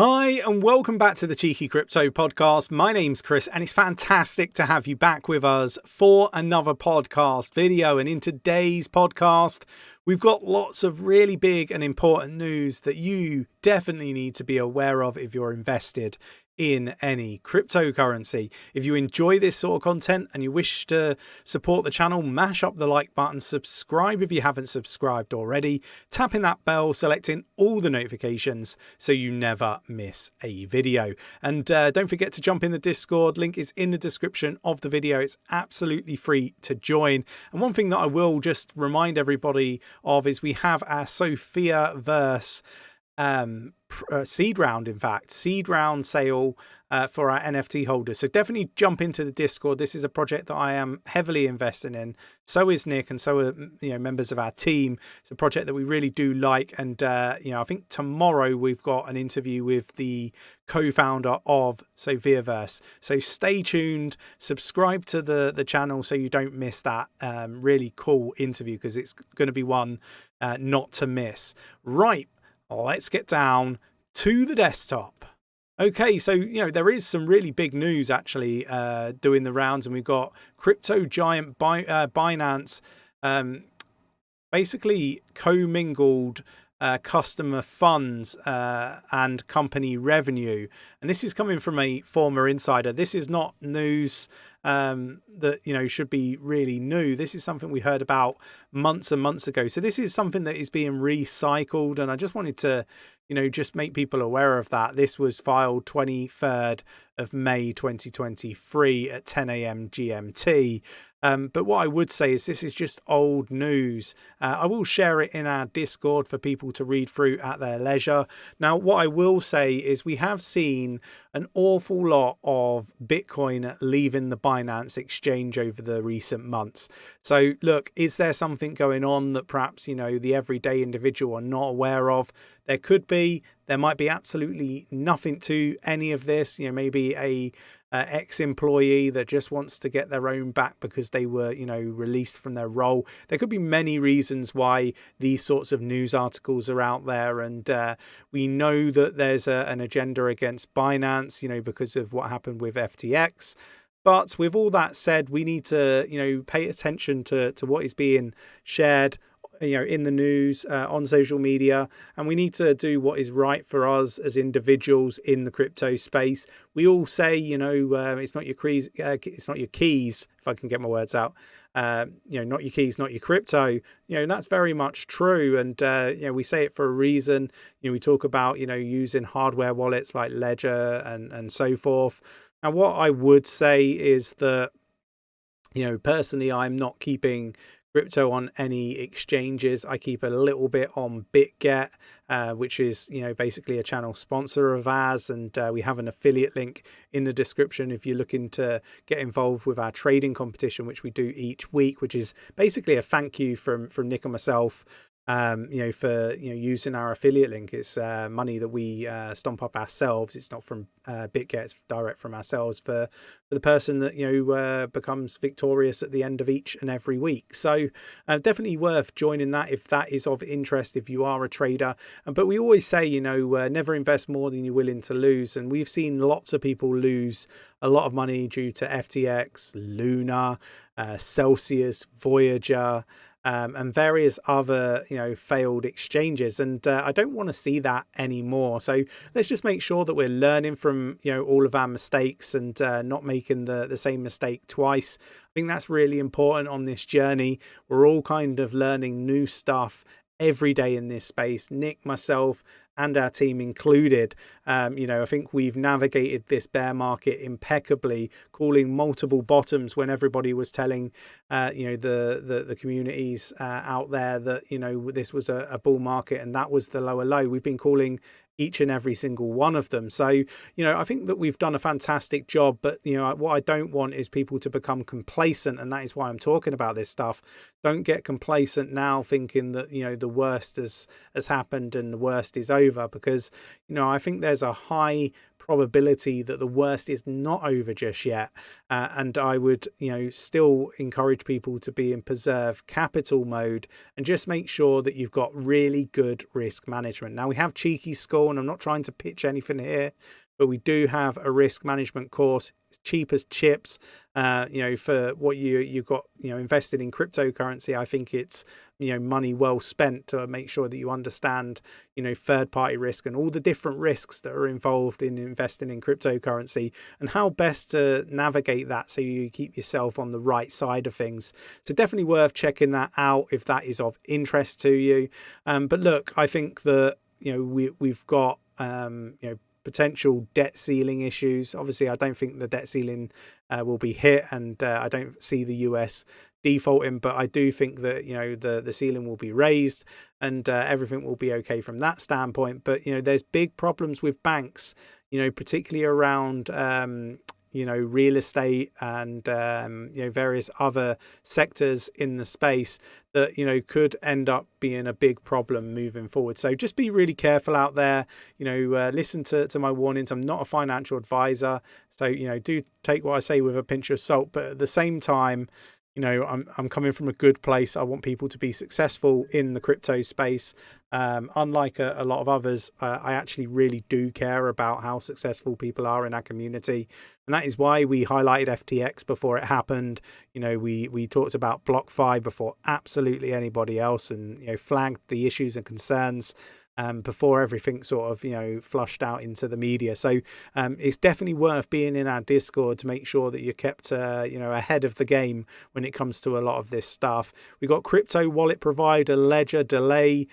Hi, and welcome back to the Cheeky Crypto Podcast. My name's Chris, and it's fantastic to have you back with us for another podcast video. And in today's podcast, we've got lots of really big and important news that you definitely need to be aware of if you're invested in any cryptocurrency. If you enjoy this sort of content and you wish to support the channel, mash up the like button, subscribe if you haven't subscribed already, tapping that bell, selecting all the notifications so you never miss a video. And don't forget to jump in the Discord. Link is in the description of the video. It's absolutely free to join. And one thing that I will just remind everybody of is we have our 𝗕𝗘𝗪𝗧 seed round sale for our NFT holders. So definitely jump into the Discord. This is a project that I am heavily investing in. So is Nick, and so are members of our team. It's a project that we really do like, and I think tomorrow we've got an interview with the co-founder of 𝗖𝗢𝗪𝗧. So stay tuned, subscribe to the channel so you don't miss that really cool interview, because it's going to be one not to miss. Right. Let's get down to the desktop. Okay, so, there is some really big news actually doing the rounds, and we've got crypto giant Binance basically commingled customer funds and company revenue. And this is coming from a former insider. This is not news that should be really new. This is something we heard about months and months ago. So this is something that is being recycled, and I just wanted to just make people aware of that. This was filed 23rd of May 2023 at 10 a.m. GMT. But what I would say is this is just old news. I will share it in our Discord for people to read through at their leisure. Now, what I will say is we have seen an awful lot of Bitcoin leaving the Binance exchange over the recent months. So look, is there something going on that perhaps, the everyday individual are not aware of? There could be. There might be absolutely nothing to any of this. Maybe a ex-employee that just wants to get their own back because they were, released from their role. There could be many reasons why these sorts of news articles are out there, and we know that there's an agenda against Binance, because of what happened with FTX. But with all that said, we need to, pay attention to what is being shared in the news, on social media, and we need to do what is right for us as individuals in the crypto space. We all say, it's not your keys, if I can get my words out. Not your keys, not your crypto. That's very much true, and we say it for a reason. We talk about using hardware wallets like Ledger and so forth. Now, what I would say is that personally, I'm not keeping crypto on any exchanges. I keep a little bit on BitGet, which is basically a channel sponsor of ours, and we have an affiliate link in the description if you're looking to get involved with our trading competition, which we do each week, which is basically a thank you from Nick and myself, for using our affiliate link. It's money that we stomp up ourselves. It's not from BitGet, it's direct from ourselves for the person that becomes victorious at the end of each and every week. So definitely worth joining that if that is of interest, if you are a trader. But we always say never invest more than you're willing to lose, and we've seen lots of people lose a lot of money due to FTX, Luna, Celsius, Voyager, and various other failed exchanges, and I don't want to see that anymore. So let's just make sure that we're learning from all of our mistakes and not making the same mistake twice. I think that's really important on this journey. We're all kind of learning new stuff every day in this space, Nick, myself, and our team included. I think we've navigated this bear market impeccably, calling multiple bottoms when everybody was telling the communities out there that this was a bull market and that was the lower low. We've been calling each and every single one of them. So, I think that we've done a fantastic job, but, what I don't want is people to become complacent. And that is why I'm talking about this stuff. Don't get complacent now thinking that, the worst has happened and the worst is over, because, I think there's a high probability that the worst is not over just yet. And I would, still encourage people to be in preserve capital mode and just make sure that you've got really good risk management. Now, we have Cheeky School, and I'm not trying to pitch anything here, but we do have a risk management course. It's cheap as chips, for what you've got, invested in cryptocurrency. I think it's, money well spent to make sure that you understand, third party risk and all the different risks that are involved in investing in cryptocurrency and how best to navigate that so you keep yourself on the right side of things. So definitely worth checking that out if that is of interest to you. But look, I think that, we've got, potential debt ceiling issues. Obviously, I don't think the debt ceiling will be hit, and I don't see the US defaulting, but I do think that the ceiling will be raised and everything will be okay from that standpoint. But there's big problems with banks, particularly around real estate and various other sectors in the space that could end up being a big problem moving forward. So just be really careful out there. Listen to my warnings. I'm not a financial advisor, so do take what I say with a pinch of salt. But at the same time, I'm coming from a good place. I want people to be successful in the crypto space. Unlike a lot of others, I actually really do care about how successful people are in our community. And that is why we highlighted FTX before it happened. We talked about BlockFi before absolutely anybody else, and flagged the issues and concerns before everything sort of flushed out into the media. So it's definitely worth being in our Discord to make sure that you're kept ahead of the game when it comes to a lot of this stuff. We've got crypto wallet provider Ledger delay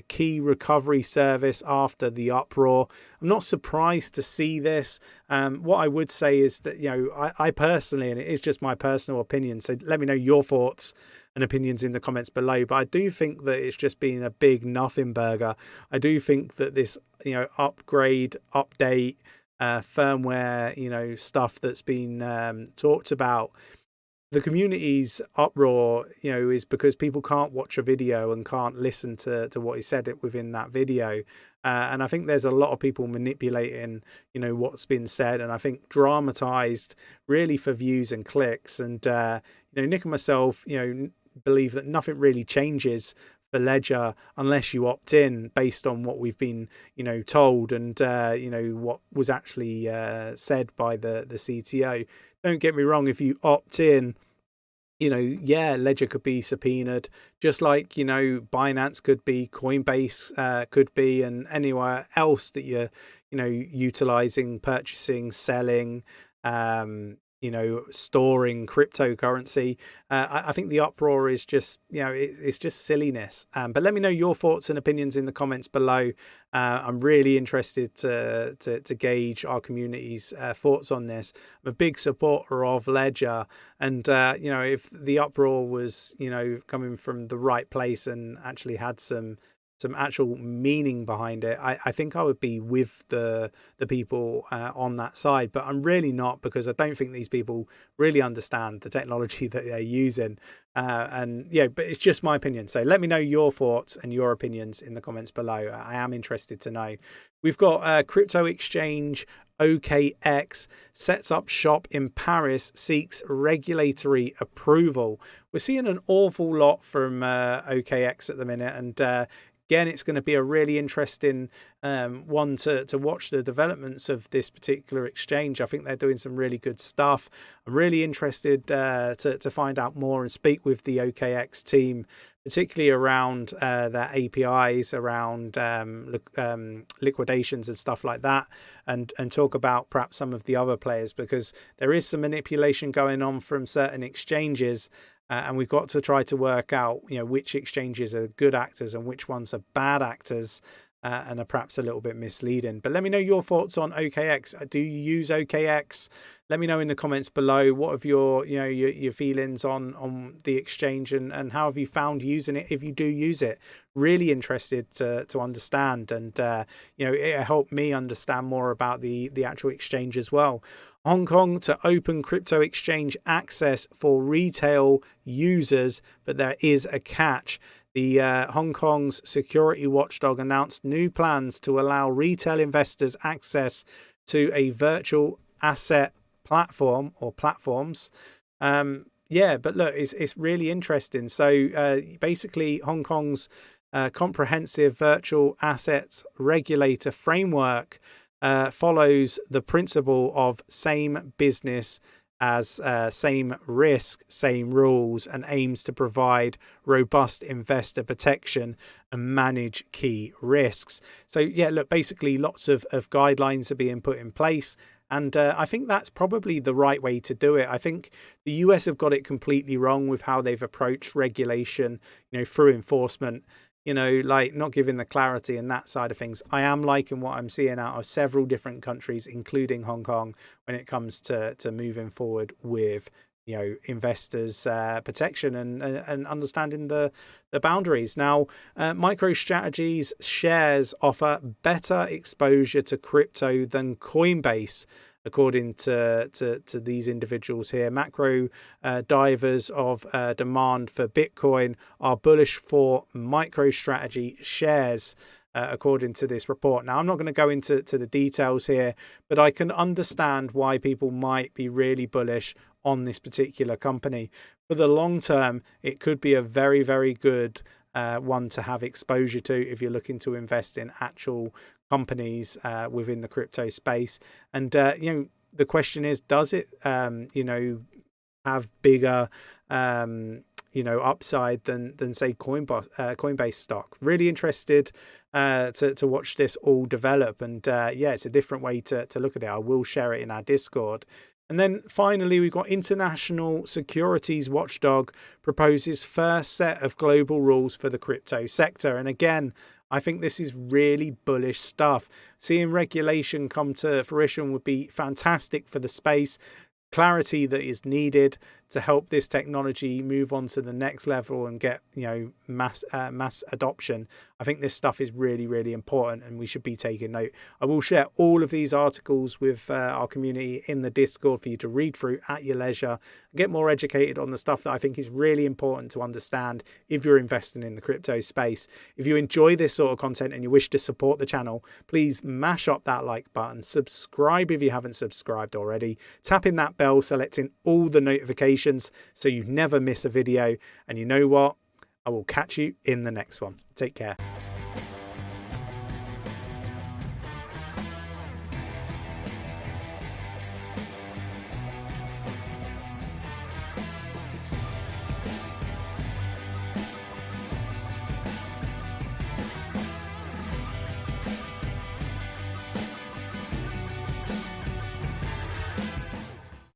key recovery service after the uproar. I'm not surprised to see this. What I would say is that I personally, and it is just my personal opinion, so let me know your thoughts and opinions in the comments below, but I do think that it's just been a big nothing burger. I do think that this upgrade, update, firmware stuff that's been talked about, the community's uproar is because people can't watch a video and can't listen to what he said within that video. And I think there's a lot of people manipulating what's been said, and I think dramatized really for views and clicks. And Nick and myself believe that nothing really changes for Ledger unless you opt in based on what we've been told and what was actually said by the CTO. Don't get me wrong, if you opt in, Ledger could be subpoenaed, just like Binance could be, Coinbase could be, and anywhere else that you're utilizing, purchasing, selling, storing cryptocurrency. I think the uproar is just, it's just silliness. But let me know your thoughts and opinions in the comments below. I'm really interested to gauge our community's thoughts on this. I'm a big supporter of Ledger, and if the uproar was coming from the right place and actually had some actual meaning behind it, I think I would be with the people on that side. But I'm really not, because I don't think these people really understand the technology that they're using. But it's just my opinion. So let me know your thoughts and your opinions in the comments below. I am interested to know. We've got crypto exchange OKX sets up shop in Paris, seeks regulatory approval. We're seeing an awful lot from OKX at the minute, and again, it's going to be a really interesting one to watch the developments of this particular exchange. I think they're doing some really good stuff. I'm really interested to find out more and speak with the OKX team, particularly around their APIs, around liquidations and stuff like that, and talk about perhaps some of the other players, because there is some manipulation going on from certain exchanges. And we've got to try to work out, which exchanges are good actors and which ones are bad actors and are perhaps a little bit misleading. But let me know your thoughts on OKX. Do you use OKX? Let me know in the comments below. What have your feelings on the exchange, and how have you found using it if you do use it? Really interested to understand, and it helped me understand more about the actual exchange as well. Hong Kong to open crypto exchange access for retail users, but there is a catch. The Hong Kong's security watchdog announced new plans to allow retail investors access to a virtual asset platform or platforms. Yeah, but look, it's really interesting. So basically, Hong Kong's comprehensive virtual assets regulator framework follows the principle of same business as same risk, same rules, and aims to provide robust investor protection and manage key risks. So yeah, look, basically lots of guidelines are being put in place. And I think that's probably the right way to do it. I think the US have got it completely wrong with how they've approached regulation, through enforcement, like not giving the clarity and that side of things. I am liking what I'm seeing out of several different countries, including Hong Kong, when it comes to moving forward with investors protection and understanding the boundaries. Now, MicroStrategy's shares offer better exposure to crypto than Coinbase, according to these individuals here. Macro divers of demand for Bitcoin are bullish for MicroStrategy shares, according to this report. Now, I'm not going to go into the details here, but I can understand why people might be really bullish on this particular company. For the long term, it could be a very, very good one to have exposure to if you're looking to invest in actual companies within the crypto space. And the question is, does it have bigger upside than say Coinbase stock? Really interested to watch this all develop. And yeah, it's a different way to look at it. I will share it in our Discord. And then finally, we've got International Securities Watchdog proposes first set of global rules for the crypto sector. And again, I think this is really bullish stuff. Seeing regulation come to fruition would be fantastic for the space. Clarity that is needed to help this technology move on to the next level and get mass adoption. I think this stuff is really, really important, and we should be taking note. I will share all of these articles with our community in the Discord for you to read through at your leisure and get more educated on the stuff that I think is really important to understand if you're investing in the crypto space. If you enjoy this sort of content and you wish to support the channel, please mash up that like button, subscribe if you haven't subscribed already, tap in that bell, selecting all the notifications so you never miss a video. And you know what? I will catch you in the next one. Take care.